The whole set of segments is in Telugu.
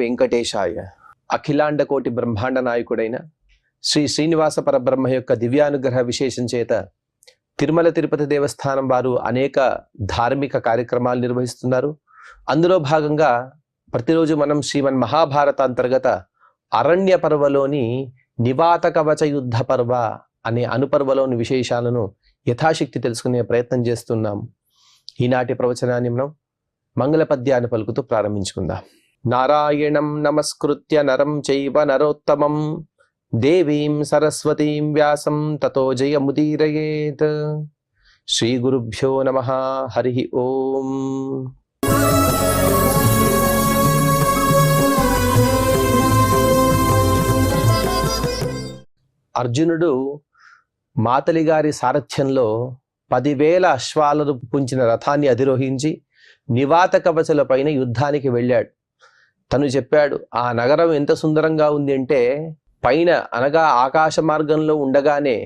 వెంకటేశాయ. అఖిలాండ కోటి బ్రహ్మాండ నాయకుడైన శ్రీ శ్రీనివాస పరబ్రహ్మ యొక్క దివ్యానుగ్రహ విశేషం చేత తిరుమల తిరుపతి దేవస్థానం వారు అనేక ధార్మిక కార్యక్రమాలు నిర్వహిస్తున్నారు. అందులో భాగంగా ప్రతిరోజు మనం శ్రీమన్ మహాభారత అంతర్గత అరణ్య పర్వలోని నివాత కవచ యుద్ధ పర్వ అనే అనుపర్వలోని విశేషాలను యథాశక్తి తెలుసుకునే ప్రయత్నం చేస్తున్నాం. ఈనాటి ప్రవచనాన్ని మనం మంగళ పద్యాన్ని పలుకుతూ ప్రారంభించుకుందాం. నారాయణం నమస్కృత్య నరం చైవ నరోత్తమం దేవీం సరస్వతీం వ్యాసం తతో జయముదీరయేత్. శ్రీ గురుభ్యో నమః. హరి ఓం. అర్జునుడు మాతలి గారి సారథ్యంలో 10,000 అశ్వాలను పుంచిన రథాన్ని అధిరోహించి నివాత కవచల పైన యుద్ధానికి వెళ్ళాడు. తను చెప్పాడు, ఆ నగరం ఎంత సుందరంగా ఉంది అంటే పైన అనగా ఆకాశ మార్గంలో ఉండగానే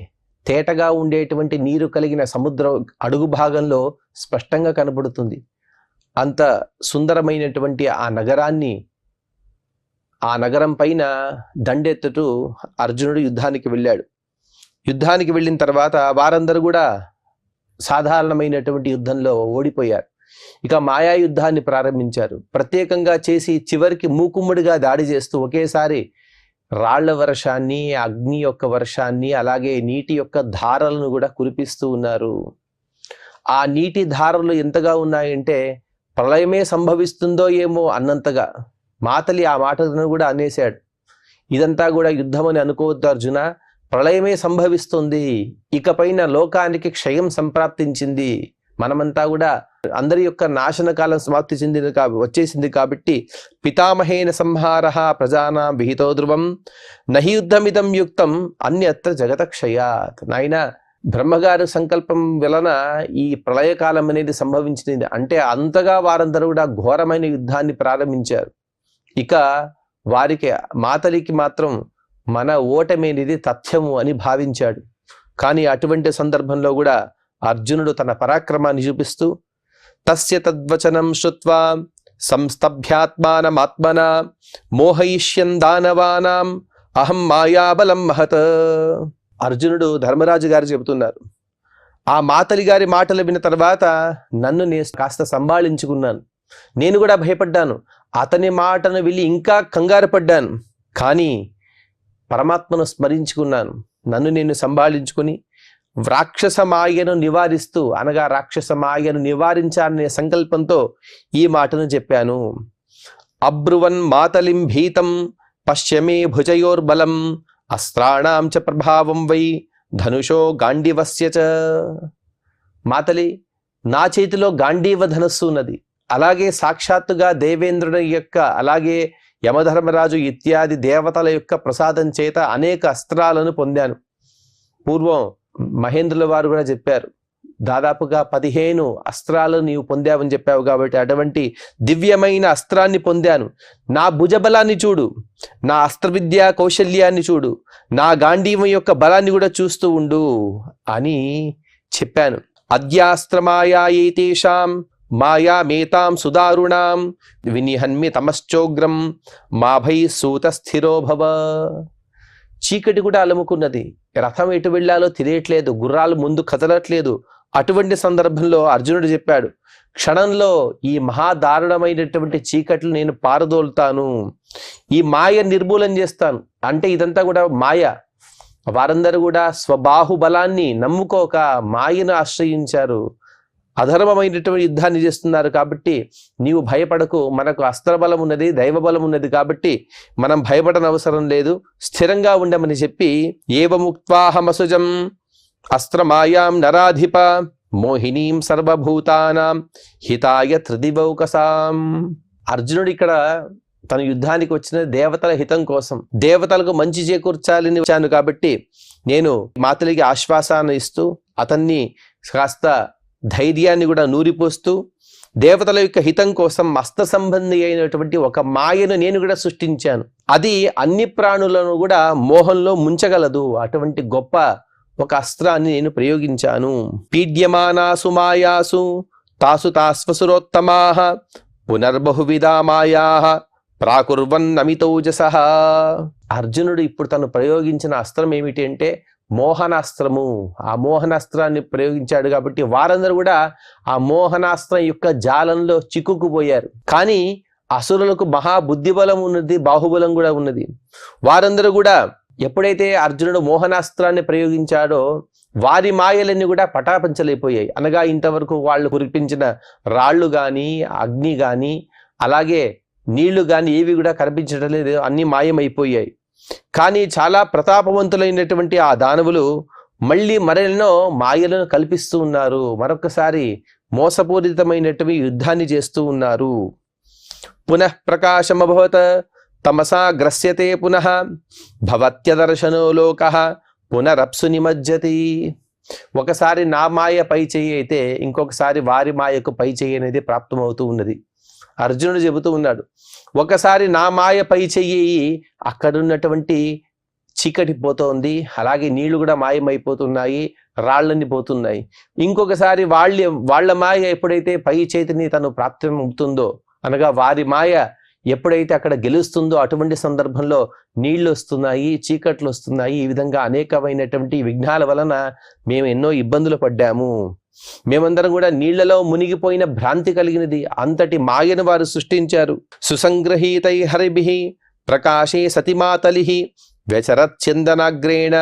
తేటగా ఉండేటువంటి నీరు కలిగిన సముద్ర అడుగు భాగంలో స్పష్టంగా కనబడుతుంది. అంత సుందరమైనటువంటి ఆ నగరం పైన దండెత్తుతూ అర్జునుడు యుద్ధానికి వెళ్ళాడు. యుద్ధానికి వెళ్ళిన తర్వాత వారందరూ కూడా సాధారణమైనటువంటి యుద్ధంలో ఓడిపోయారు. ఇక మాయా యుద్ధాన్ని ప్రారంభించారు. ప్రత్యేకంగా చేసి చివరికి మూకుమ్మడిగా దాడి చేస్తూ ఒకేసారి రాళ్ల వర్షాన్ని, అగ్ని యొక్క వర్షాన్ని, అలాగే నీటి యొక్క ధారలను కూడా కురిపిస్తూ ఉన్నారు. ఆ నీటి ధారలు ఎంతగా ఉన్నాయంటే ప్రళయమే సంభవిస్తుందో ఏమో అన్నంతగా. మాతలి ఆ మాటలను కూడా అనేశాడు, ఇదంతా కూడా యుద్ధం అని అనుకోవద్దు అర్జున, ప్రళయమే సంభవిస్తుంది, ఇకపైన లోకానికి క్షయం సంప్రాప్తించింది, మనమంతా కూడా అందరి యొక్క నాశన కాలం సమాప్తి వచ్చేసింది కాబట్టి పితామహేన సంహార ప్రజానాం విహితో ధ్రువం నహి యుద్ధమిదం యుక్తం అన్యత్ర జగత క్షయాత్. నాయన, బ్రహ్మగారు సంకల్పం వలన ఈ ప్రళయకాలం అనేది సంభవించింది అంటే అంతగా వారందరూ కూడా ఘోరమైన యుద్ధాన్ని ప్రారంభించారు. ఇక వారికి మాతలికి మాత్రం మన ఓటమేనిది తథ్యము అని భావించాడు. కానీ అటువంటి సందర్భంలో కూడా అర్జునుడు తన పరాక్రమాన్ని చూపిస్తూ తస్య తద్వచనం శ్రుత్వా సంస్తభ్యాత్మానమాత్మన మోహయిష్యన్ దానవానాం అహం మాయాబలం మహత్. అర్జునుడు ధర్మరాజు గారు చెబుతున్నారు, ఆ మాతలి గారి మాటలు విన్న తర్వాత నన్ను నేను కాస్త సంభాళించుకున్నాను. నేను కూడా భయపడ్డాను, అతని మాటను విని ఇంకా కంగారు పడ్డాను. కానీ పరమాత్మను స్మరించుకున్నాను. నన్ను నేను సంభాళించుకుని రాక్షస మాయను నివారిస్తూ అనగా రాక్షస మాయను నివారించాలనే సంకల్పంతో ఈ మాటను చెప్పాను. అబ్రువన్ మాతలిం భీతం పశ్యమే భుజయోర్బలం అస్త్రాణాం చ ప్రభావం వై ధనుషో గాంధీవస్య చ. మాతలి, నా చేతిలో గాంధీవ ధనస్సు ఉన్నది, అలాగే సాక్షాత్తుగా దేవేంద్రుని యొక్క అలాగే యమధర్మరాజు ఇత్యాది దేవతల యొక్క ప్రసాదం చేత అనేక అస్త్రాలను పొందాను. పూర్వం మహేంద్రుల వారు కూడా చెప్పారు, దాదాపుగా 15 అస్త్రాలు నీవు పొందావని చెప్పావు కాబట్టి అటువంటి దివ్యమైన అస్త్రాన్ని పొందాను. నా భుజబలాన్ని చూడు, నా అస్త్ర విద్యా కౌశల్యాన్ని చూడు, నా గాంధీవం యొక్క బలాన్ని కూడా చూస్తూ ఉండు అని చెప్పాను. అద్యాస్త్రమాయాయేతేషాం మాయామేతాం సుదారుణాం వినిహన్మి తమశ్చోగ్రం మాభై సూత స్థిరో భవ. చీకటి కూడా అలముకున్నది, రథం ఎటు వెళ్ళాలో తెలియట్లేదు, గుర్రాలు ముందు కదలట్లేదు. అటువంటి సందర్భంలో అర్జునుడు చెప్పాడు, క్షణంలో ఈ మహాదారుణమైనటువంటి చీకట్లు నేను పారదోలుతాను, ఈ మాయ నిర్మూలన చేస్తాను. అంటే ఇదంతా కూడా మాయ. వారందరూ కూడా స్వబాహుబలాన్ని నమ్ముకోక మాయను ఆశ్రయించారు, అధర్మమైనటువంటి యుద్ధాన్ని చేస్తున్నారు. కాబట్టి నీవు భయపడకు, మనకు అస్త్రబలం ఉన్నది, దైవబలం ఉన్నది, కాబట్టి మనం భయపడని అవసరం లేదు, స్థిరంగా ఉండమని చెప్పి ఏవముక్త్వాహమసుజం అస్త్రమాయాం నరాధిప మోహినీం సర్వభూతానాం హితాయ త్రిదివౌకసాం. అర్జునుడు ఇక్కడ తన యుద్ధానికి వచ్చిన దేవతల హితం కోసం, దేవతలకు మంచి చేకూర్చాలని వచ్చాను కాబట్టి నేను మాతలికి ఆశ్వాసాన్ని ఇస్తూ అతన్ని కాస్త ధైర్యాన్ని కూడా నూరిపోస్తూ దేవతల యొక్క హితం కోసం అస్త్ర సంబంధి అయినటువంటి ఒక మాయను నేను కూడా సృష్టించాను. అది అన్ని ప్రాణులను కూడా మోహంలో ముంచగలదు. అటువంటి గొప్ప ఒక అస్త్రాన్ని నేను ప్రయోగించాను. పీడ్యమానాసు మాయాసు తాసు తాస్వసురోత్తమాః పునర్బహువిధా మాయాః ప్రాకుర్వన్ అమితౌజసః. అర్జునుడు ఇప్పుడు తను ప్రయోగించిన అస్త్రం ఏమిటి అంటే మోహనాస్త్రము. ఆ మోహనాస్త్రాన్ని ప్రయోగించాడు కాబట్టి వారందరూ కూడా ఆ మోహనాస్త్రం యొక్క జాలంలో చిక్కుకుపోయారు. కానీ అసురులకు మహాబుద్ధిబలం ఉన్నది, బాహుబలం కూడా ఉన్నది. వారందరూ కూడా ఎప్పుడైతే అర్జునుడు మోహనాస్త్రాన్ని ప్రయోగించాడో వారి మాయలన్నీ కూడా పటాపంచలైపోయాయి. అనగా ఇంతవరకు వాళ్ళు కురిపించిన రాళ్ళు కానీ, అగ్ని కానీ, అలాగే నీళ్లు కానీ ఏవి కూడా కనిపించడం లేదు, అన్ని మాయమైపోయాయి. కానీ చాలా ప్రతాపవంతులైనటువంటి ఆ దానవులు మళ్ళీ మరెన్నో మాయలను కల్పిస్తూ ఉన్నారు. మరొకసారి మోసపూరితమైనటువంటి యుద్ధాన్ని చేస్తూ ఉన్నారు. పునః ప్రకాశమభవత్ తమసా గ్రస్యతే పునః భవత్యదర్శనో లోకః పునరప్సు నిమజ్జతి. ఒకసారి నా మాయ పై చెయ్యి అయితే ఇంకొకసారి వారి మాయకు పై చెయ్యి అనేది ప్రాప్తమవుతూ ఉన్నది. అర్జునుడు చెబుతూ ఉన్నాడు, ఒకసారి నా మాయ పై చెయ్యి అక్కడున్నటువంటి చీకటి పోతోంది, అలాగే నీళ్లు కూడా మాయమైపోతున్నాయి, రాళ్ళని పోతున్నాయి. ఇంకొకసారి వాళ్ళ మాయ ఎప్పుడైతే పై చేతిని తను ప్రాప్తమవుతుందో, అనగా వారి మాయ ఎప్పుడైతే అక్కడ గెలుస్తుందో అటువంటి సందర్భంలో నీళ్లు వస్తున్నాయి, చీకట్లు వస్తున్నాయి. ఈ విధంగా అనేకమైనటువంటి విఘ్నాల వలన మేము ఎన్నో ఇబ్బందులు పడ్డాము. మేమందరం కూడా నీళ్లలో మునిగిపోయిన భ్రాంతి కలిగినది. అంతటి మాయను వారు సృష్టించారు. సుసంగ్రహీతై హరిభిః ప్రకాశే సతిమాతలిః వ్యచరచ్చందనాగ్రేణ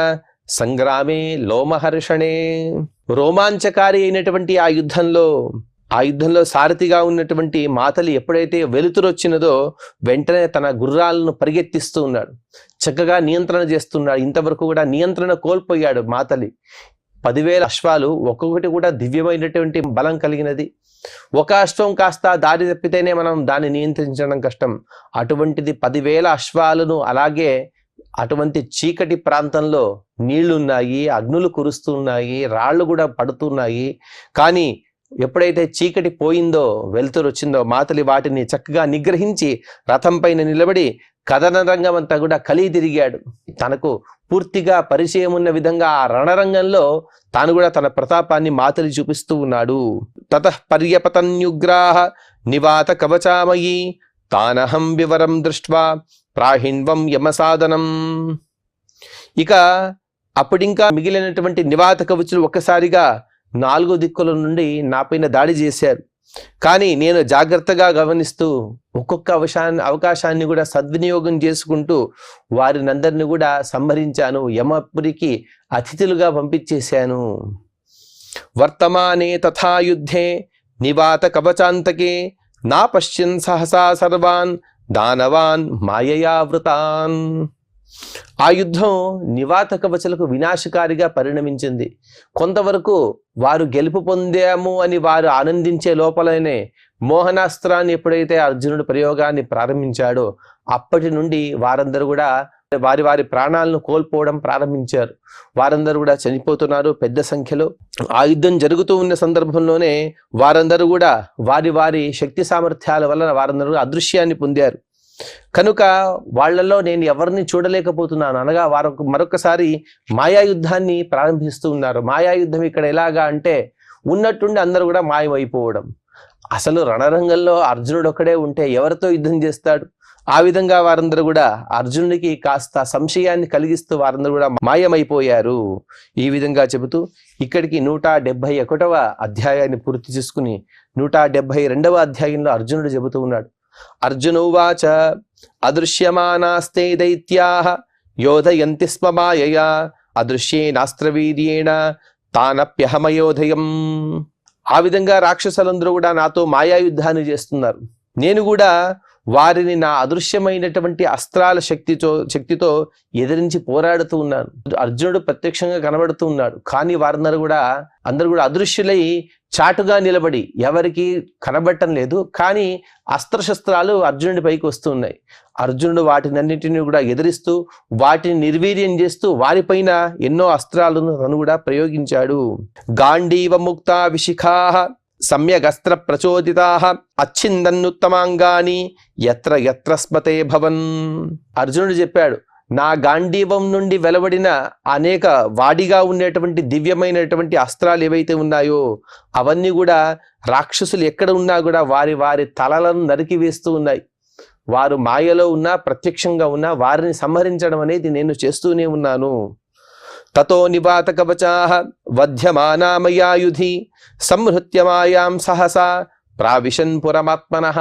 సంగ్రామే లోమహర్షణే. రోమాంచకారి అయినటువంటి ఆ యుద్ధంలో సారథిగా ఉన్నటువంటి మాతలి ఎప్పుడైతే వెలుతురొచ్చినదో వెంటనే తన గుర్రాలను పరిగెత్తిస్తూ ఉన్నాడు, చక్కగా నియంత్రణ చేస్తున్నాడు. ఇంతవరకు కూడా నియంత్రణ కోల్పోయాడు మాతలి. 10,000 అశ్వాలు, ఒక్కొక్కటి కూడా దివ్యమైనటువంటి బలం కలిగినది. ఒక అశ్వం కాస్త దారి తప్పితేనే మనం దాన్ని నియంత్రించడం కష్టం. అటువంటిది 10,000 అశ్వాలను, అలాగే అటువంటి చీకటి ప్రాంతంలో నీళ్లున్నాయి, అగ్నులు కురుస్తున్నాయి, రాళ్ళు కూడా పడుతున్నాయి. కానీ ఎప్పుడైతే చీకటి పోయిందో, వెలుతురు వచ్చిందో, మాతలి వాటిని చక్కగా నిగ్రహించి రథం పైన నిలబడి కథన రంగం అంతా కూడా కలిగి తిరిగాడు. తనకు పూర్తిగా పరిచయం ఉన్న విధంగా ఆ రణరంగంలో తాను కూడా తన ప్రతాపాన్ని మాతలి చూపిస్తూ ఉన్నాడు. తతః పర్యపతన్యుగ్రాహ నివాత కవచామయీ తానహం వివరం దృష్ట్వా ప్రాహిణ్వం యమసాదనం. ఇక అప్పుడింకా మిగిలినటువంటి నివాత కవచులు ఒక్కసారిగా 4 దిక్కుల నుండి నాపైన దాడి చేశారు. కానీ నేను జాగ్రత్తగా గమనిస్తూ ఒక్కొక్క అవకాశాన్ని కూడా సద్వినియోగం చేసుకుంటూ వారినందరినీ కూడా సంహరించాను. యమపురికి అతిథులుగా పంపించేశాను. వర్తమానే తథా యుద్ధే నివాత కవచాంతకే నా పశ్యన్ సహసా సర్వాన్ దానవాన్ మాయయావృతాన్. ఆ యుద్ధం నివాత కవచులకు వినాశకారిగా పరిణమించింది. కొంతవరకు వారు గెలుపు పొందాము అని వారు ఆనందించే లోపలనే మోహనాస్త్రాన్ని ఎప్పుడైతే అర్జునుడు ప్రయోగాన్ని ప్రారంభించాడో అప్పటి నుండి వారందరూ కూడా వారి ప్రాణాలను కోల్పోవడం ప్రారంభించారు. వారందరూ కూడా చనిపోతున్నారు పెద్ద సంఖ్యలో. ఆ యుద్ధం జరుగుతూ ఉన్న సందర్భంలోనే వారందరూ కూడా వారి శక్తి సామర్థ్యాల వలన వారందరూ అదృశ్యాన్ని పొందారు. కనుక వాళ్లలో నేను ఎవరిని చూడలేకపోతున్నాను. అనగా వారు మరొకసారి మాయాయుద్ధాన్ని ప్రారంభిస్తూ ఉన్నారు. మాయాయుద్ధం ఇక్కడ ఎలాగా అంటే ఉన్నట్టుండి అందరూ కూడా మాయమైపోవడం. అసలు రణరంగంలో అర్జునుడు ఒక్కడే ఉంటే ఎవరితో యుద్ధం చేస్తాడు? ఆ విధంగా వారందరూ కూడా అర్జునుడికి కాస్త సంశయాన్ని కలిగిస్తూ వారందరూ కూడా మాయమైపోయారు. ఈ విధంగా చెబుతూ ఇక్కడికి 171వ అధ్యాయాన్ని పూర్తి చేసుకుని 172వ అధ్యాయంలో అర్జునుడు చెబుతూ ఉన్నాడు. అర్జునోవాచ అదృశ్యమానాస్తే దైత్యాః యోధయంతి స్మ మాయయా అదృశ్యేనాస్త్రవీర్యేణ తానప్యహమయోధయం. ఆ విధంగా రాక్షసులందరూ కూడా నాతో మాయాయుద్ధాన్ని చేస్తున్నారు. నేను కూడా వారిని నా అదృశ్యమైనటువంటి అస్త్రాల శక్తితో ఎదిరించి పోరాడుతూ ఉన్నాను. అర్జునుడు ప్రత్యక్షంగా కనబడుతూ ఉన్నాడు. కానీ వారందరూ కూడా అదృశ్యులై చాటుగా నిలబడి ఎవరికి కనబడటం లేదు. కానీ అస్త్రశస్త్రాలు అర్జునుడి పైకి వస్తున్నాయి. అర్జునుడు వాటినన్నింటినీ కూడా ఎదిరిస్తూ వాటిని నిర్వీర్యం చేస్తూ వారిపైన ఎన్నో అస్త్రాలను తను కూడా ప్రయోగించాడు. గాంధీవ ముక్తా విశిఖాః సమ్యగస్త్ర ప్రచోదితాః అచ్చిందన్నుత్తమాంగాని యత్ర యత్ర స్మతే భవన్. అర్జునుడు చెప్పాడు, నా గాంధీవం నుండి వెలువడిన అనేక వాడిగా ఉండేటువంటి దివ్యమైనటువంటి అస్త్రాలు ఏవైతే ఉన్నాయో అవన్నీ కూడా రాక్షసులు ఎక్కడ ఉన్నా కూడా వారి తలలను నరికి వేస్తూ ఉన్నాయి. వారు మాయలో ఉన్నా ప్రత్యక్షంగా ఉన్నా వారిని సంహరించడం అనేది నేను చేస్తూనే ఉన్నాను. తతో నివాత కవచాః వధ్యమానా మయా యుధి సంహృత్య మాయాం సహసా ప్రావిశన్ పురమాత్మనః.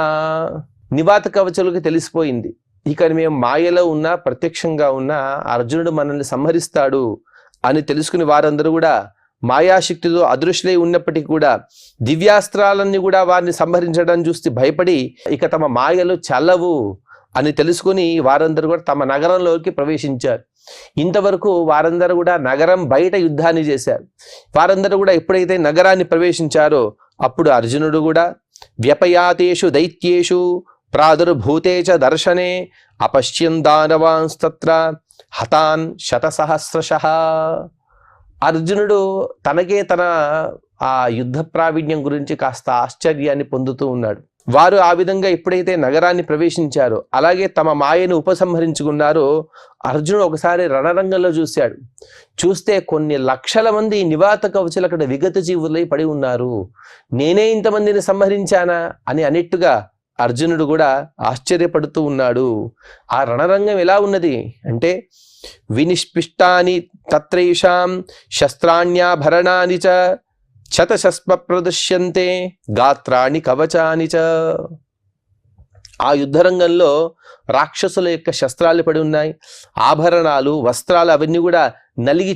నివాత కవచులకు తెలిసిపోయింది, ఇక మేము మాయలో ఉన్నా ప్రత్యక్షంగా ఉన్నా అర్జునుడు మనల్ని సంహరిస్తాడు అని తెలుసుకుని వారందరూ కూడా మాయాశక్తితో అదృశ్యులై ఉన్నప్పటికీ కూడా దివ్యాస్త్రాలన్నీ కూడా వారిని సంహరించడం చూసి భయపడి ఇక తమ మాయలు చల్లవు అని తెలుసుకుని వారందరూ కూడా తమ నగరంలోకి ప్రవేశించారు. ఇంతవరకు వారందరూ కూడా నగరం బయట యుద్ధాన్ని చేశారు. వారందరూ కూడా ఎప్పుడైతే నగరాన్ని ప్రవేశించారో అప్పుడు అర్జునుడు కూడా వ్యపయాతేషు దైత్యేషు ప్రాదుర్భూతే చ దర్శనే అపశ్యన్ దానవాంస్తత్ర హతాన్ శతసహస్రశః. అర్జునుడు తనకే తన ఆ యుద్ధ ప్రావీణ్యం గురించి కాస్త ఆశ్చర్యాన్ని పొందుతూ ఉన్నాడు. వారు ఆ విధంగా ఎప్పుడైతే నగరాన్ని ప్రవేశించారో అలాగే తమ మాయను ఉపసంహరించుకున్నారో అర్జునుడు ఒకసారి రణరంగంలో చూశాడు. చూస్తే కొన్ని లక్షల మంది నివాత కవచులు అక్కడ విగత జీవులై పడి ఉన్నారు. నేనే ఇంతమందిని సంహరించానా అని అన్నట్టుగా అర్జునుడు కూడా ఆశ్చర్యపడుతూ ఉన్నాడు. ఆ రణరంగం ఎలా ఉన్నది అంటే వినిష్పిష్టాని తత్రైషాం శస్త్రాణ్యాభరణాని చ శతశస్మ ప్రదృశ్యంతే గాత్రాణి కవచాని చ. ఆ యుద్ధరంగంలో రాక్షసుల యొక్క శస్త్రాలు పడి ఉన్నాయి, ఆభరణాలు వస్త్రాలు అవన్నీ కూడా నలిగి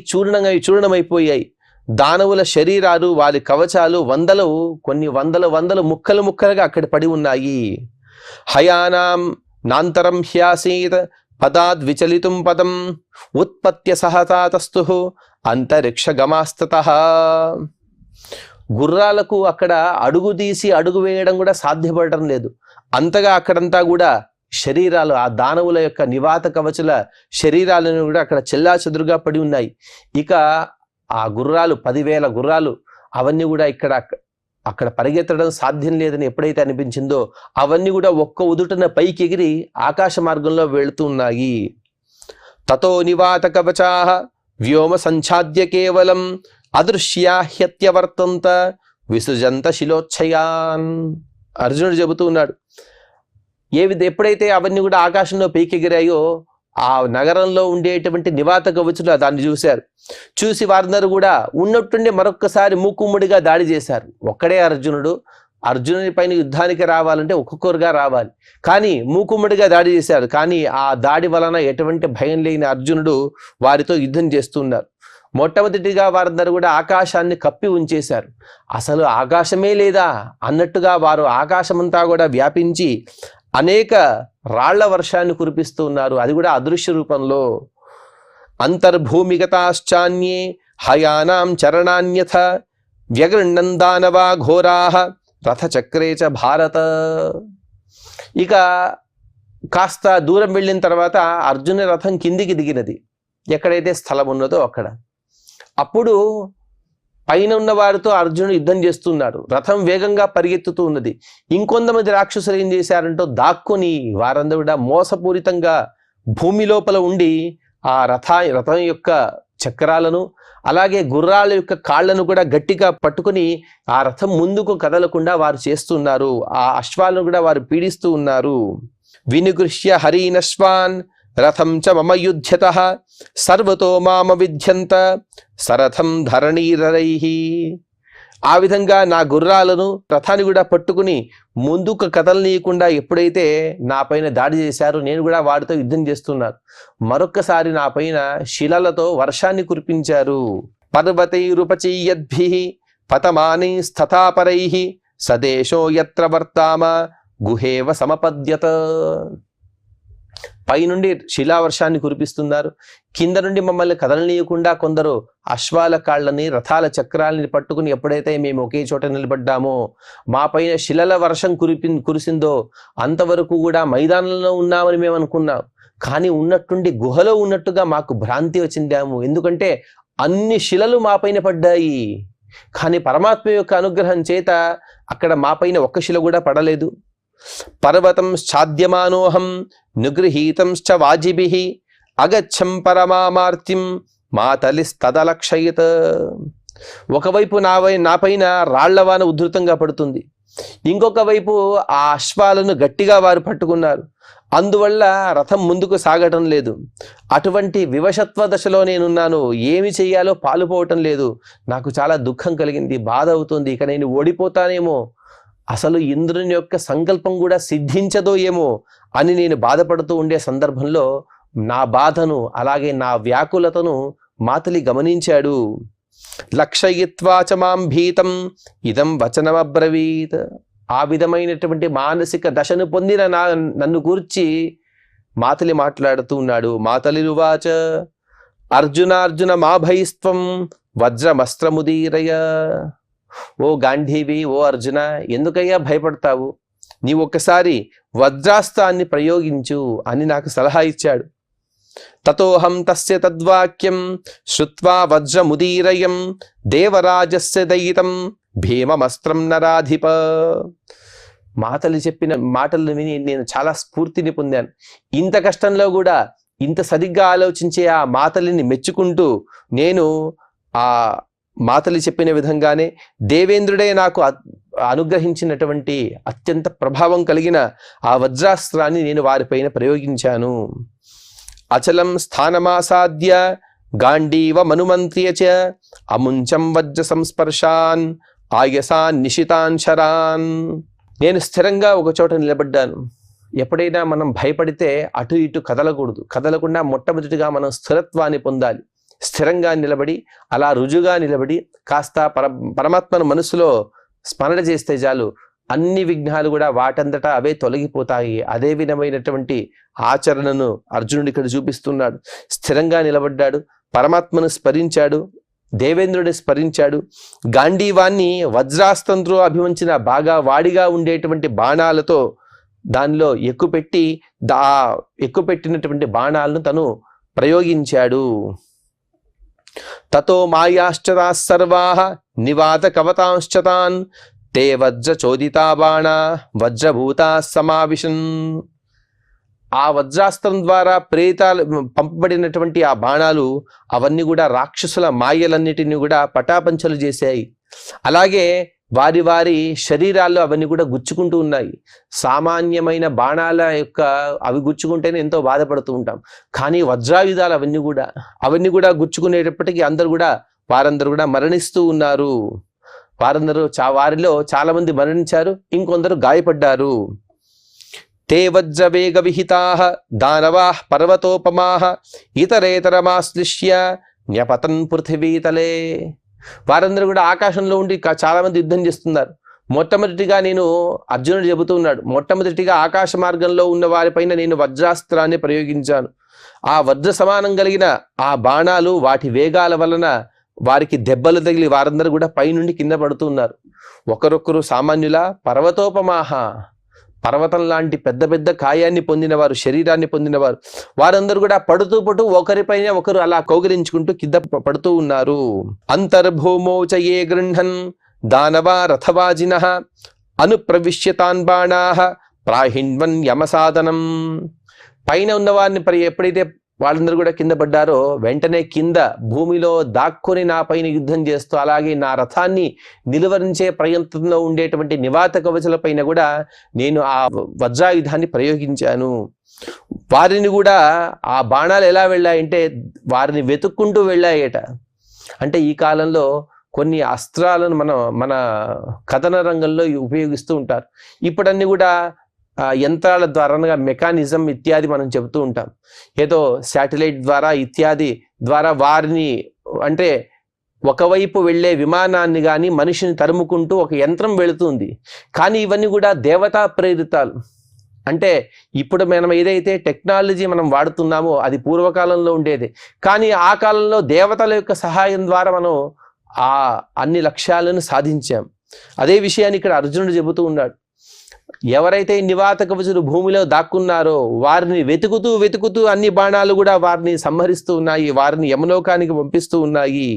చూర్ణమైపోయాయి. దానవుల శరీరాలు వారి కవచాలు కొన్ని వందల ముక్కలు ముక్కలుగా అక్కడ పడి ఉన్నాయి. హయానాం నాంతరం హ్యాసీత్ పదాద్ విచలితుం పదం ఉత్పత్య సహతాతస్తు అంతరిక్ష గమాస్తతః. గుర్రాలకు అక్కడ అడుగు తీసి అడుగు వేయడం కూడా సాధ్యపడటం లేదు. అంతగా అక్కడంతా కూడా శరీరాలు, ఆ దానవుల యొక్క నివాత కవచుల శరీరాలను కూడా అక్కడ చెల్లాచెదురుగా పడి ఉన్నాయి. ఇక ఆ గుర్రాలు 10,000 గుర్రాలు అవన్నీ కూడా అక్కడ పరిగెత్తడం సాధ్యం లేదని ఎప్పుడైతే అనిపించిందో అవన్నీ కూడా ఒక్క ఉదుటన పైకి ఎగిరి ఆకాశ మార్గంలో వెళుతూ ఉన్నాయి. తతో నివాత కవచాః వ్యోమ సంఛాద్య కేవలం అదృశ్యా హ్యత్యవర్తంత విసృజంత శిలోచ్ఛయాన్. అర్జునుడు చెబుతూ ఉన్నాడు, ఎప్పుడైతే అవన్నీ కూడా ఆకాశంలో పైకెగిరాయో ఆ నగరంలో ఉండేటువంటి నివాత కవచులు దాన్ని చూశారు. చూసి వారందరూ కూడా ఉన్నట్టుండి మరొక్కసారి మూకుమ్మడిగా దాడి చేశారు. ఒక్కడే అర్జునుని పైన యుద్ధానికి రావాలంటే ఒక్కొక్కరుగా రావాలి, కానీ మూకుమ్మడిగా దాడి చేశారు. కానీ ఆ దాడి వలన ఎటువంటి భయం లేని అర్జునుడు వారితో యుద్ధం చేస్తున్నారు. మొట్టమొదటిగా వారందరూ కూడా ఆకాశాన్ని కప్పి ఉంచేశారు. అసలు ఆకాశమే లేదా అన్నట్టుగా వారు ఆకాశమంతా కూడా వ్యాపించి అనేక రాళ్ల వర్షాన్ని కురిపిస్తూ ఉన్నారు, అది కూడా అదృశ్య రూపంలో. అంతర్భూమిగతాశ్చాన్యే హయానాం చరణాన్యథ వ్యగృణ్ణన్ దానవా ఘోరాః రథచక్రే చ భారత. ఇక కాస్త దూరం వెళ్ళిన తర్వాత అర్జున రథం కిందికి దిగినది, ఎక్కడైతే స్థలం ఉన్నదో అక్కడ. అప్పుడు పైన ఉన్న వారితో అర్జునుడు యుద్ధం చేస్తున్నాడు. రథం వేగంగా పరిగెత్తుతూ ఉన్నది. ఇంకొంతమంది రాక్షసులు ఏం చేశారంటో దాక్కుని వారందరూ కూడా మోసపూరితంగా భూమి లోపల ఉండి ఆ రథం యొక్క చక్రాలను అలాగే గుర్రాల యొక్క కాళ్లను కూడా గట్టిగా పట్టుకుని ఆ రథం ముందుకు కదలకుండా వారు చేస్తున్నారు. ఆ అశ్వాలను కూడా వారు పీడిస్తూ ఉన్నారు. వినిగృహ్య హరీనశ్వాన్ రథం చ మమ యుధ్యతః సర్వతో మామ విధ్యంత సరథం ధరణీరరైః. ఆ విధంగా నా గుర్రాలను రథాన్ని కూడా పట్టుకుని ముందుకు కదలనీయకుండా ఎప్పుడైతే నా పైన దాడి చేశారో నేను కూడా వాడితో యుద్ధం చేస్తున్నాను. మరొక్కసారి నా పైన శిలలతో వర్షాన్ని కురిపించారు. పర్వతైరుపచీయద్భిః పతమానైస్తథాపరైః సదేశో యత్ర వర్తామ గుహేవ సమపద్యత. పైనుండి శిలావర్షాన్ని కురిపిస్తున్నారు, కింద నుండి మమ్మల్ని కదలనీయకుండా కొందరు అశ్వాల కాళ్ళని రథాల చక్రాలని పట్టుకుని ఎప్పుడైతే మేము ఒకే చోట నిలబడ్డామో మా పైన శిలల వర్షం కురిసిందో అంతవరకు కూడా మైదానంలో ఉన్నామని మేము అనుకున్నాం. కానీ ఉన్నట్టుండి గుహలో ఉన్నట్టుగా మాకు భ్రాంతి చెందాము. ఎందుకంటే అన్ని శిలలు మా పైన పడ్డాయి, కానీ పరమాత్మ యొక్క అనుగ్రహం చేత అక్కడ మా పైన ఒక్క శిల కూడా పడలేదు. పర్వతం ఛాద్యమానోహం నిగృహీతంశ్చ వాజిభిః అగచ్చం పరమామార్తిం మాతలిస్తదలక్షయత్. ఒకవైపు నా పైన రాళ్లవాన ఉధృతంగా పడుతుంది, ఇంకొక వైపు ఆ అశ్వాలను గట్టిగా వారు పట్టుకున్నారు. అందువల్ల రథం ముందుకు సాగటం లేదు. అటువంటి వివశత్వ దశలో నేనున్నాను. ఏమి చెయ్యాలో పాలుపోవటం లేదు. నాకు చాలా దుఃఖం కలిగింది, బాధ అవుతుంది. ఇక నేను ఓడిపోతానేమో, అసలు ఇంద్రుని యొక్క సంకల్పం కూడా సిద్ధించదో ఏమో అని నేను బాధపడుతూ ఉండే సందర్భంలో నా బాధను, అలాగే నా వ్యాకులతను మాతలి గమనించాడు. లక్షయిత్వా చ మాం భీతం ఇదం వచనమబ్రవీత్. ఆ విధమైనటువంటి మానసిక దశను పొందిన నన్ను గూర్చి మాతలి మాట్లాడుతూ ఉన్నాడు. మాతలిరువాచ అర్జునార్జున మా భయిస్త్వం వజ్రమస్త్రముదీరయ. ఓ గాంధీవి, ఓ అర్జున, ఎందుకయ్యా భయపడతావు? నీవు ఒక్కసారి వజ్రాస్త్రాన్ని ప్రయోగించు అని నాకు సలహా ఇచ్చాడు. తతోహం తస్య తద్వాక్యం శ్రుత్వా వజ్రముదీరయం దేవరాజస్య దయితం భీమమస్త్రం నరాధిప. మాతలు చెప్పిన మాటలను విని నేను చాలా స్ఫూర్తిని పొందాను. ఇంత కష్టంలో కూడా ఇంత సరిగ్గా ఆలోచించే ఆ మాతలిని మెచ్చుకుంటూ నేను ఆ మాతలు చెప్పిన విధంగానే దేవేంద్రుడే నాకు అనుగ్రహించినటువంటి అత్యంత ప్రభావం కలిగిన ఆ వజ్రాస్త్రాన్ని నేను వారిపైన ప్రయోగించాను. అచలం స్థానమాసాద్య గాంధీవ మనుమంత్రియ చ అముంచం వజ్ర సంస్పర్శాన్ ఆయసాన్ నిశితాన్ శరాన్. నేను స్థిరంగా ఒక చోట నిలబడ్డాను. ఎప్పుడైనా మనం భయపడితే అటు ఇటు కదలకూడదు. కదలకుండా మొట్టమొదటిగా మనం స్థిరత్వాన్ని పొందాలి. స్థిరంగా నిలబడి, అలా రుజుగా నిలబడి కాస్త పరమాత్మను మనసులో స్మరణ చేస్తే చాలు, అన్ని విఘ్నాలు కూడా వాటంతటా అవే తొలగిపోతాయి. అదే విధమైనటువంటి ఆచరణను అర్జునుడు ఇక్కడ చూపిస్తున్నాడు. స్థిరంగా నిలబడ్డాడు, పరమాత్మను స్మరించాడు, దేవేంద్రుడిని స్మరించాడు. గాంధీవాన్ని వజ్రాస్త్రంతో అభివంచిన బాగా వాడిగా ఉండేటువంటి బాణాలతో దానిలో ఎక్కుపెట్టినటువంటి బాణాలను తను ప్రయోగించాడు. తతో మాయాశ్చతా సర్వాః నివాత కవతాంశ్చతాన్ తే వజ్ర చోదితా బాణా వజ్రభూతా సమావిశన్. ఆ వజ్రాస్త్రం ద్వారా ప్రేతాలు పంపబడినటువంటి ఆ బాణాలు అవన్నీ కూడా రాక్షసుల మాయలన్నిటిని కూడా పటాపంచలు చేశాయి. అలాగే వారి వారి శరీరాల్లో అవన్నీ కూడా గుచ్చుకుంటూ ఉన్నాయి. సామాన్యమైన బాణాల యొక్క అవి గుచ్చుకుంటేనే ఎంతో బాధపడుతూ ఉంటాం. కానీ వజ్రాయుధాలు అవన్నీ కూడా గుచ్చుకునేటప్పటికీ వారందరూ కూడా మరణిస్తూ ఉన్నారు. వారిలో చాలా మంది మరణించారు, ఇంకొందరు గాయపడ్డారు. తే వజ్రవేగ విహితాః దానవాః పర్వతోపమాః ఇతరేతరమాశ్లిష్య న్యపతన్ పృథివీతలే. వారందరూ కూడా ఆకాశంలో ఉండి చాలా మంది యుద్ధం చేస్తున్నారు. మొట్టమొదటిగా నేను అర్జునుడు చెబుతూ ఉన్నాడు, మొట్టమొదటిగా ఆకాశ మార్గంలో ఉన్న వారిపైన నేను వజ్రాస్త్రాన్ని ప్రయోగించాను. ఆ వజ్ర సమానం కలిగిన ఆ బాణాలు వాటి వేగాల వలన వారికి దెబ్బలు తగిలి వారందరూ కూడా పైనుండి కింద పడుతూ ఉన్నారు. ఒకరొకరు సామాన్యుల పర్వతోపమాహ, పర్వతం లాంటి పెద్ద పెద్ద కాయాన్ని పొందినవారు, శరీరాన్ని పొందినవారు. వారందరూ కూడా పడుతూ ఒకరిపైన ఒకరు అలా కౌగిలించుకుంటూ కింద పడుతూ ఉన్నారు. అంతర్భూమోచయే గృహన్ దానవా రథవాజినః అనుప్రవిశ్యతాన్ బాణాః ప్రాహిణ్వన్ యమసాధనం. పైన ఉన్నవారిని ఎప్పుడైతే వాళ్ళందరూ కూడా కింద పడ్డారో వెంటనే కింద భూమిలో దాక్కుని నా పైన యుద్ధం చేస్తూ, అలాగే నా రథాన్ని నిలువరించే ప్రయత్నంలో ఉండేటువంటి నివాత కవచుల పైన కూడా నేను ఆ వజ్రాయుధాన్ని ప్రయోగించాను. వారిని కూడా ఆ బాణాలు ఎలా వెళ్ళాయంటే వారిని వెతుక్కుంటూ వెళ్ళాయట. అంటే ఈ కాలంలో కొన్ని అస్త్రాలను మన కథన రంగంలో ఉపయోగిస్తూ ఉంటారు. ఇప్పుడన్నీ కూడా యంత్రాల ద్వారా, మెకానిజం ఇత్యాది మనం చెబుతూ ఉంటాం. ఏదో శాటిలైట్ ద్వారా ఇత్యాది ద్వారా వారిని, అంటే ఒకవైపు వెళ్ళే విమానాన్ని కానీ మనిషిని తరుముకుంటూ ఒక యంత్రం వెళుతుంది. కానీ ఇవన్నీ కూడా దేవతా ప్రేరితాలు. అంటే ఇప్పుడు మనం ఏదైతే టెక్నాలజీ మనం వాడుతున్నామో అది పూర్వకాలంలో ఉండేది. కానీ ఆ కాలంలో దేవతల యొక్క సహాయం ద్వారా మనం ఆ అన్ని లక్ష్యాలను సాధించాం. అదే విషయాన్ని ఇక్కడ అర్జునుడు చెబుతూ ఉన్నాడు. ఎవరైతే నివాత కవచులు భూమిలో దాక్కున్నారో వారిని వెతుకుతూ అన్ని బాణాలు కూడా వారిని సంహరిస్తూ ఉన్నాయి, వారిని యమలోకానికి పంపిస్తూ ఉన్నాయి.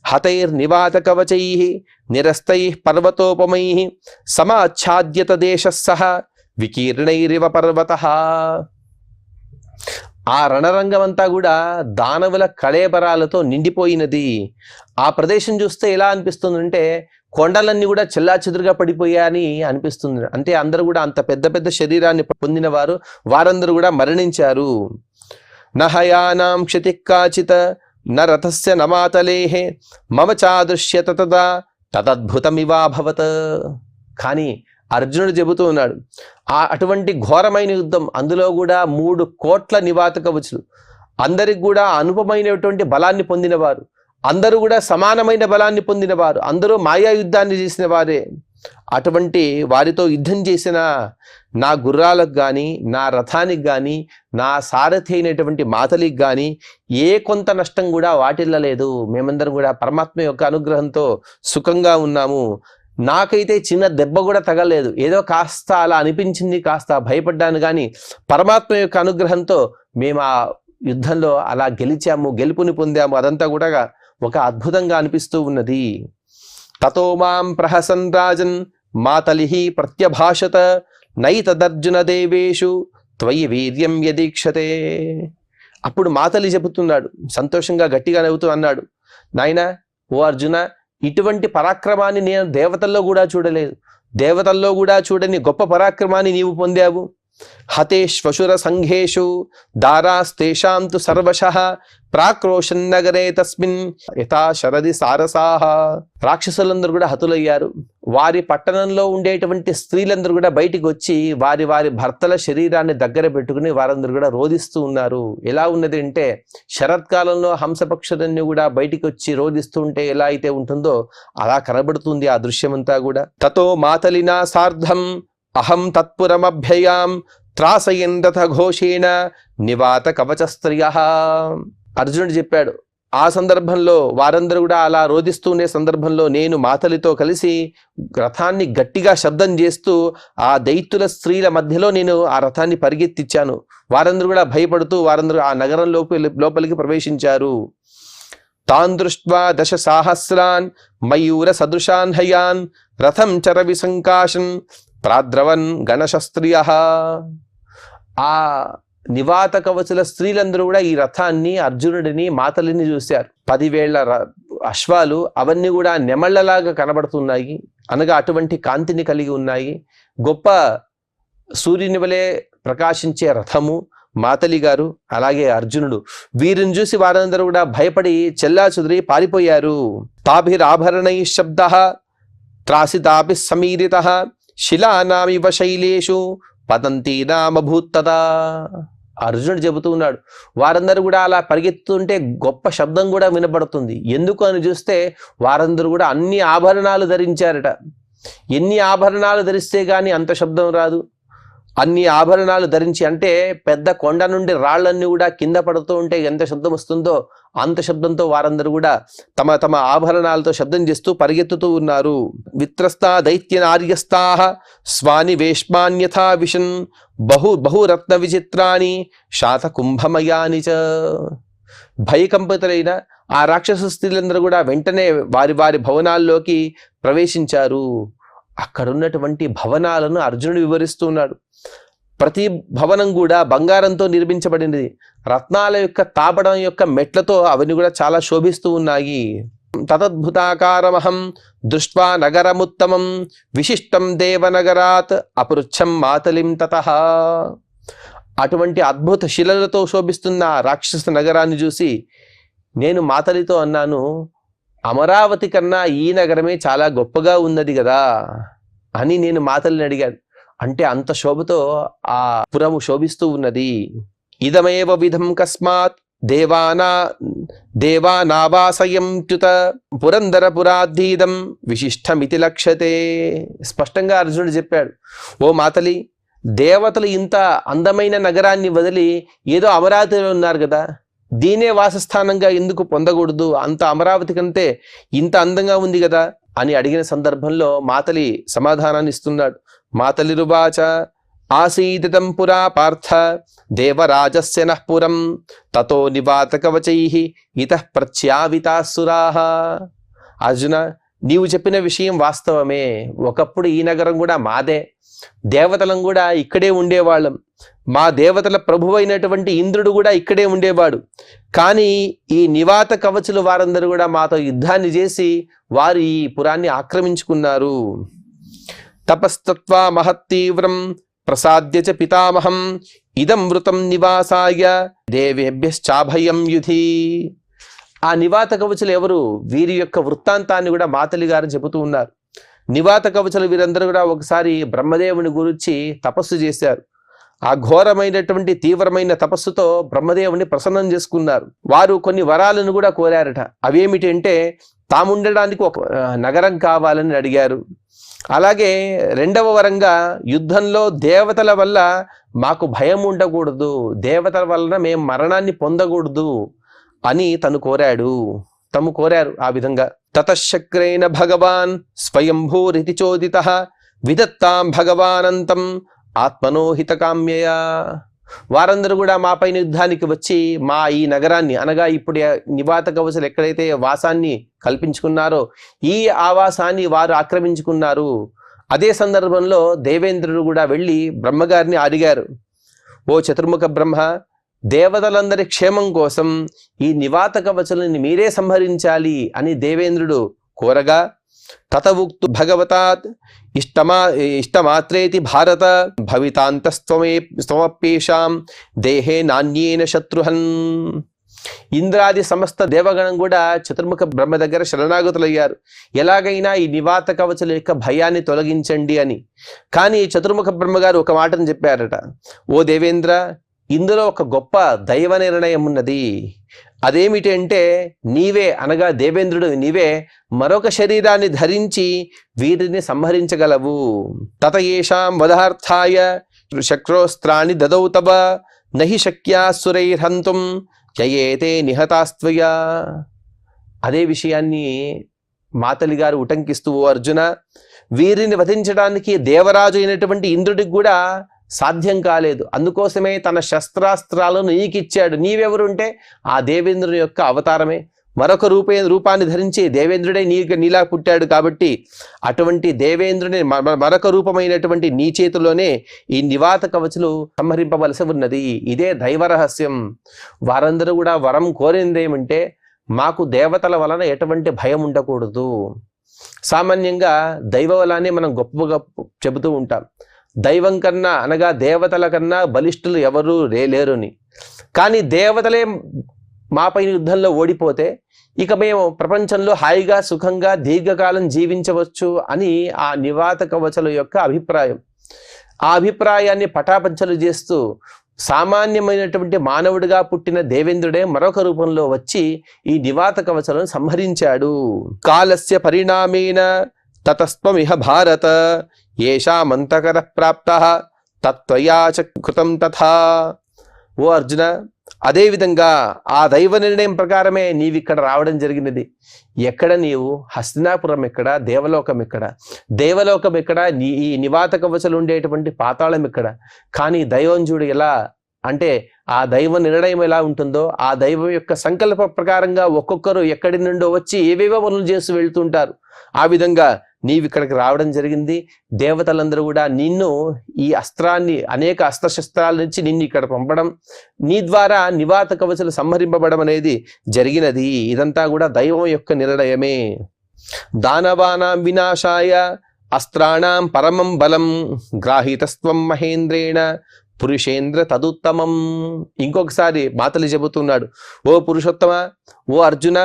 హతైర్ నివాత కవచైః నిరస్తైః పర్వతోపమైః సమాచ్ఛాద్యత దేశస్సః వికీర్ణైరివ పర్వతః. ఆ రణరంగం అంతా కూడా దానవుల కళేబరాలతో నిండిపోయినది. ఆ ప్రదేశం చూస్తే ఎలా అనిపిస్తుందంటే కొండలన్నీ కూడా చెల్లాచెదురుగా పడిపోయాయని అనిపిస్తుంది. అంటే అందరూ కూడా అంత పెద్ద పెద్ద శరీరాన్ని పొందిన వారందరూ కూడా మరణించారు. నహయానాం క్షతి కాచిత న రథస్య నమాతలేహ మమ చాదృశ్యత తదా తదద్భుతమివాభవత్. కానీ అర్జునుడు చెబుతూ ఉన్నాడు, అటువంటి ఘోరమైన యుద్ధం, అందులో కూడా 3 కోట్ల నివాత కవచులు, అందరికి కూడా అనుపమైనటువంటి బలాన్ని పొందినవారు, అందరూ కూడా సమానమైన బలాన్ని పొందినవారు, అందరూ మాయా యుద్ధాన్ని చేసిన వారే. అటువంటి వారితో యుద్ధం చేసిన నా గుర్రాలకు కానీ, నా రథానికి కానీ, నా సారథి అయినటువంటి మాతలికి కానీ ఏ కొంత నష్టం కూడా వాటిల్లలేదు. మేమందరం కూడా పరమాత్మ యొక్క అనుగ్రహంతో సుఖంగా ఉన్నాము. నాకైతే చిన్న దెబ్బ కూడా తగలేదు. ఏదో కాస్త అలా అనిపించింది, కాస్త భయపడ్డాను, కానీ పరమాత్మ యొక్క అనుగ్రహంతో మేము ఆ యుద్ధంలో అలా గెలిచాము, గెలుపుని పొందాము. అదంతా కూడా ఒక అద్భుతంగా అనిపిస్తూ ఉన్నది. తతో మాం ప్రహసన్ రాజన్ మాతలిహి ప్రత్యభాషత నైతదర్జున దేవేషు త్వయి వీర్యం యదీక్షతే. అప్పుడు మాతలి చెబుతున్నాడు, సంతోషంగా గట్టిగా నవ్వుతూ అన్నాడు, నాయనా ఓ అర్జున, ఇటువంటి పరాక్రమాన్ని నేను దేవతల్లో కూడా చూడలేదు. దేవతల్లో కూడా చూడని గొప్ప పరాక్రమాన్ని నీవు పొందావు. హతేష్వశుర సంఘేషు దారాస్తేషాం తు సర్వశః ప్రాక్రోశన్నగరే తస్మిన్ యథా శరది సారసాహ. రాక్షసులందరూ కూడా హతులయ్యారు. వారి పట్టణంలో ఉండేటువంటి స్త్రీలందరూ కూడా బయటికి వచ్చి వారి వారి భర్తల శరీరాన్ని దగ్గర పెట్టుకుని వారందరూ కూడా రోదిస్తూ ఉన్నారు. ఎలా ఉన్నది అంటే, శరత్కాలంలో హంసపక్షులన్నీ కూడా బయటికి వచ్చి రోదిస్తూ ఉంటే ఎలా అయితే ఉంటుందో అలా కనబడుతుంది ఆ దృశ్యమంతా కూడా. తతో మాతలినా సార్ధం అహం తత్పురమభ్యయాం త్రాసయన్ రథ ఘోషేణ నివాత కవచ స్త్రియః. అర్జునుడు చెప్పాడు, ఆ సందర్భంలో వారందరూ కూడా అలా రోధిస్తూనే సందర్భంలో నేను మాతలితో కలిసి రథాన్ని గట్టిగా శబ్దం చేస్తూ ఆ దైత్యుల స్త్రీల మధ్యలో నేను ఆ రథాన్ని పరిగెత్తిచ్చాను. వారందరూ కూడా భయపడుతూ వారందరూ ఆ నగరం లోపలికి ప్రవేశించారు. తాన్ దృష్ట్వా దశ సాహస్రాన్ మయూర సదృశాన్ హయాన్ రథం చరవి సంకాశన్ ప్రాద్రవన్ గణశస్త్రియః. ఆ నివాత కవచుల స్త్రీలందరూ కూడా ఈ రథాన్ని, అర్జునుడిని, మాతలిని చూశారు. 10,000 అశ్వాలు, అవన్నీ కూడా నెమళ్లలాగా కనబడుతున్నాయి. అనగా అటువంటి కాంతిని కలిగి ఉన్నాయి. గొప్ప సూర్యుని వలె ప్రకాశించే రథము మాతలి గారు, అలాగే అర్జునుడు. వీరిని చూసి వారందరూ కూడా భయపడి చెల్లాచెదురి పారిపోయారు. తాభిరాభరణై శబ్దః త్రాసితాభి సమీరితః శిలానామివ శైలేషు పతంతి నామభూత్తదా. అర్జునుడు చెబుతున్నాడు, వారందరూ కూడా అలా పరిగెత్తుంటే గొప్ప శబ్దం కూడా వినపడుతుంది. ఎందుకు అని చూస్తే వారందరూ కూడా అన్ని ఆభరణాలు ధరించారట. ఎన్ని ఆభరణాలు ధరిస్తే గాని అంత శబ్దం రాదు. అన్ని ఆభరణాలు ధరించి, అంటే పెద్ద కొండ నుండి రాళ్లన్నీ కూడా కింద పడుతూ ఉంటే ఎంత శబ్దం వస్తుందో అంత శబ్దంతో వారందరూ కూడా తమ తమ ఆభరణాలతో శబ్దం చేస్తూ పరిగెత్తుతూ ఉన్నారు. విత్రస్తా దైత్య నార్యస్తాః స్వాని వేష్మాన్యథా విశన్ బహురత్న విచిత్రాని శాత కుంభమయాని చ. భయకంపితులైన ఆ రాక్షస స్త్రీలందరూ కూడా వెంటనే వారి వారి భవనాల్లోకి ప్రవేశించారు. అక్కడున్నటువంటి భవనాలను అర్జునుడు వివరిస్తున్నాడు. ప్రతి భవనం కూడా బంగారంతో నిర్మించబడినది. రత్నాల యొక్క తాపడం యొక్క మెట్లతో అవన్నీ కూడా చాలా శోభిస్తూ ఉన్నాయి. తదద్భుతాకారమహం దృష్ట్వా నగరముత్తమం విశిష్టం దేవనగరాత్ అపృచ్ఛం మాతలిం తతః. అటువంటి అద్భుత శిలలతో శోభిస్తున్న రాక్షస నగరాన్ని చూసి నేను మాతలితో అన్నాను, అమరావతి కన్నా ఈ నగరమే చాలా గొప్పగా ఉన్నది కదా అని నేను మాతలిని అడిగాను. అంటే అంత శోభతో ఆ పురము శోభిస్తూ ఉన్నది. ఇదమేవ విధం కస్మాత్ దేవానావాసయం చ్యుత పురందరపురాధీదం విశిష్టమితి లక్ష్యతే. స్పష్టంగా అర్జునుడు చెప్పాడు, ఓ మాతలి, దేవతలు ఇంత అందమైన నగరాన్ని వదిలి ఏదో అమరావతిలో ఉన్నారు కదా, దీనే వాసస్థానంగా ఎందుకు పొందకూడదు? అంత అమరావతి కంటే ఇంత అందంగా ఉంది కదా అని అడిగిన సందర్భంలో మాతలి సమాధానాన్ని ఇస్తున్నాడు. మాతలిరువాచ ఆసీదితం పురా పార్థ దేవరాజస్య నః పురం తతో నివాత కవచైః ఇతః ప్రత్యావితాసురాః. అర్జున, నీవు చెప్పిన విషయం వాస్తవమే. ఒకప్పుడు ఈ నగరం కూడా మాదే, దేవతలం కూడా ఇక్కడే ఉండేవాళ్ళం. మా దేవతల ప్రభువైనటువంటి ఇంద్రుడు కూడా ఇక్కడే ఉండేవాడు. కానీ ఈ నివాత కవచులు వారందరూ కూడా మాతో యుద్ధాన్ని చేసి వారు ఈ పురాన్ని ఆక్రమించుకున్నారు. తపస్తత్వా మహత్తీవ్రం ప్రసాద్య చ పితామహం ఇదం వృతం నివాసాయ దేవేభ్యశ్చాభయం యుధి. ఆ నివాత కవచులు ఎవరు? వీరి యొక్క వృత్తాంతాన్ని కూడా మాతలి గారు చెబుతూ ఉన్నారు. నివాత కవచులు వీరందరూ కూడా ఒకసారి బ్రహ్మదేవుని గురించి తపస్సు చేశారు. ఆ ఘోరమైనటువంటి తీవ్రమైన తపస్సుతో బ్రహ్మదేవుని ప్రసన్నం చేసుకున్నారు. వారు కొన్ని వరాలను కూడా కోరారట. అవేమిటి అంటే తాముండడానికి ఒక నగరం కావాలని అడిగారు. అలాగే రెండవ వరంగా యుద్ధంలో దేవతల వల్ల మాకు భయం ఉండకూడదు, దేవతల వలన మేము మరణాన్ని పొందకూడదు అని తను కోరారు. ఆ విధంగా తతశక్రేణ భగవాన్ స్వయంభూరితి చోదితః విదత్తాం భగవానంతం ఆత్మనోహితకామ్యయ. వారందరూ కూడా మా పైన యుద్ధానికి వచ్చి మా ఈ నగరాన్ని, అనగా ఇప్పుడు నివాత కవచులు ఎక్కడైతే వాసాన్ని కల్పించుకున్నారో ఈ ఆవాసాన్ని వారు ఆక్రమించుకున్నారు. అదే సందర్భంలో దేవేంద్రుడు కూడా వెళ్ళి బ్రహ్మగారిని అడిగారు, ఓ చతుర్ముఖ బ్రహ్మ, దేవతలందరి క్షేమం కోసం ఈ నివాత కవచులని మీరే సంహరించాలి అని దేవేంద్రుడు కోరగా, తతవుక్తు భగవతాత్ ఇష్టమాత్రేతి భారత భవితాంతస్త్వమప్యేషాం దేహే నాణ్యేన శత్రుహన్. ఇంద్రాది సమస్త దేవగణం కూడా చతుర్ముఖ బ్రహ్మ దగ్గర శరణాగతులయ్యారు. ఎలాగైనా ఈ నివాత కవచుల యొక్క భయాన్ని తొలగించండి అని. కానీ చతుర్ముఖ బ్రహ్మగారు ఒక మాటను చెప్పారట, ఓ దేవేంద్ర, ఇందులో ఒక గొప్ప దైవ నిర్ణయం ఉన్నది. అదేమిటి అంటే నీవే, అనగా దేవేంద్రుడు నీవే మరొక శరీరాన్ని ధరించి వీరిని సంహరించగలవు. తత ఏషాం వధార్థాయ శక్రోస్త్రాన్ని దదౌ తవ నహి శక్యా సురైర్హంతుం యయేతే నిహతాస్త్వయా. అదే విషయాన్ని మాతలి గారు ఉటంకిస్తూ, ఓ అర్జున, వీరిని వధించడానికి దేవరాజు అయినటువంటి ఇంద్రుడికి కూడా సాధ్యం కాలేదు. అందుకోసమే తన శస్త్రాస్త్రాలను నీకిచ్చాడు. నీవెవరుంటే ఆ దేవేంద్రుని యొక్క అవతారమే. మరొక రూపాన్ని ధరించి దేవేంద్రుడే నీలా పుట్టాడు. కాబట్టి అటువంటి దేవేంద్రుని మరొక రూపమైనటువంటి నీ చేతిలోనే ఈ నివాత కవచులు సంహరింపవలసి ఉన్నది. ఇదే దైవ రహస్యం. వారందరూ కూడా వరం కోరిందేమంటే మాకు దేవతల వలన ఎటువంటి భయం ఉండకూడదు. సామాన్యంగా దైవ వలానే మనం గొప్పగా చెబుతూ ఉంటాం. దైవం కన్నా, అనగా దేవతల కన్నా బలిష్ఠులు ఎవరూ లేరుని. కానీ దేవతలే మాపై యుద్ధంలో ఓడిపోతే ఇక మేము ప్రపంచంలో హాయిగా సుఖంగా దీర్ఘకాలం జీవించవచ్చు అని ఆ నివాత కవచుల యొక్క అభిప్రాయం. ఆ అభిప్రాయాన్ని పటాపంచలు చేస్తూ సామాన్యమైనటువంటి మానవుడిగా పుట్టిన దేవేంద్రుడే మరొక రూపంలో వచ్చి ఈ నివాత కవచులను సంహరించాడు. కాలస్య పరిణామేన తతస్త్వమిహ భారత ఏషామంతకర ప్రాప్తః తత్వయా చ కృతం తథా. ఓ అర్జున, అదేవిధంగా ఆ దైవ నిర్ణయం ప్రకారమే నీవిక్కడ రావడం జరిగినది. ఎక్కడ నీవు? హస్తినాపురం ఎక్కడ? దేవలోకం ఎక్కడ? దేవలోకం ఎక్కడ? ఈ నివాత కవచులు ఉండేటువంటి పాతాళం ఎక్కడ? కానీ దైవం చూడు ఎలా అంటే ఆ దైవ నిర్ణయం ఎలా ఉంటుందో ఆ దైవం యొక్క సంకల్ప ప్రకారంగా ఒక్కొక్కరు ఎక్కడి నుండో వచ్చి ఏవేవో పనులు చేస్తూ వెళ్తుంటారు. ఆ విధంగా నీవిక్కడికి రావడం జరిగింది. దేవతలందరూ కూడా నిన్ను ఈ అస్త్రాన్ని, అనేక అస్త్రశస్త్రాల నుంచి నిన్ను ఇక్కడ పంపడం, నీ ద్వారా నివాత కవచులు సంహరింపబడం అనేది జరిగినది. ఇదంతా కూడా దైవం యొక్క నిర్ణయమే. దానవానాం వినాశాయ అస్త్రాణం పరమం బలం గ్రాహితస్త్వం మహేంద్రేణ పురుషేంద్ర తదుత్తమం. ఇంకొకసారి మాతలి చెబుతున్నాడు, ఓ పురుషోత్తమ, ఓ అర్జున,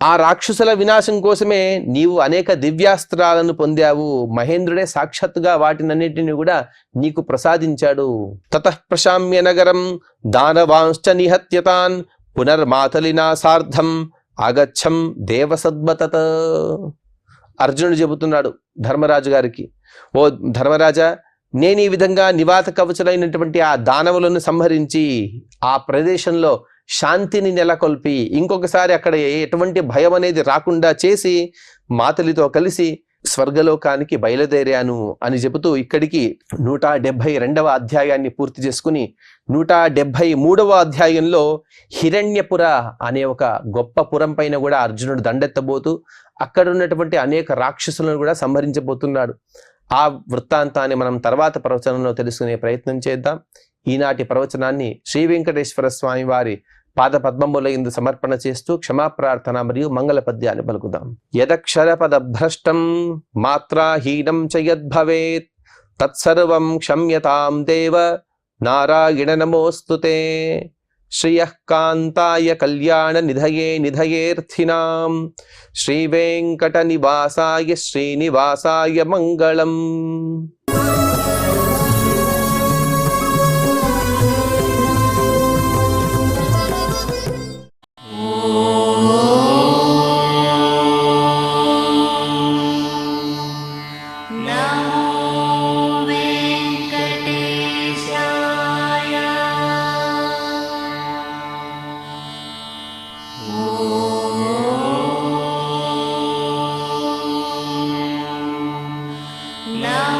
ఆ రాక్షసుల వినాశం కోసమే నీవు అనేక దివ్యాస్త్రాలను పొందావు. మహేంద్రుడే సాక్షాత్తుగా వాటినన్నిటిని కూడా నీకు ప్రసాదించాడు. తతః ప్రశామ్య నగరం దానవాంశ్చ నిహత్యతాన్ పునర్మాతలినా సార్ధం ఆగచ్చం దేవసద్మతత. అర్జునుడు చెబుతున్నాడు ధర్మరాజు గారికి, ఓ ధర్మరాజా, నేను ఈ విధంగా నివాత కవచులైనటువంటి ఆ దానవులను సంహరించి ఆ ప్రదేశంలో శాంతిని నెలకొల్పి ఇంకొకసారి అక్కడ ఎటువంటి భయం అనేది రాకుండా చేసి మాతలితో కలిసి స్వర్గలోకానికి బయలుదేరాను అని చెబుతూ ఇక్కడికి 172వ అధ్యాయాన్ని పూర్తి చేసుకుని 173వ అధ్యాయంలో హిరణ్యపుర అనే ఒక గొప్ప పురం పైన కూడా అర్జునుడు దండెత్తబోతూ అక్కడ ఉన్నటువంటి అనేక రాక్షసులను కూడా సంహరించబోతున్నాడు. ఆ వృత్తాంతాన్ని మనం తర్వాత ప్రవచనంలో తెలుసుకునే ప్రయత్నం చేద్దాం. ఈనాటి ప్రవచనాన్ని శ్రీ వెంకటేశ్వర స్వామి వారి పాద పద్మముల యందు సమర్పణ చేస్తూ క్షమాప్రార్థన మరియు మంగళ పద్యాన్ని పలుకుదాం. యదక్షర పద భ్రష్టం మాత్రాహీనం చ యద్భవేత్ తత్సర్వం క్షమ్యతాం దేవ నారాయణ నమోస్తుతే. శ్రియః కాంతాయ కళ్యాణ నిధయే నిధయేర్థినాం శ్రీ వెంకట నివాసాయ శ్రీనివాసాయ మంగళం. Now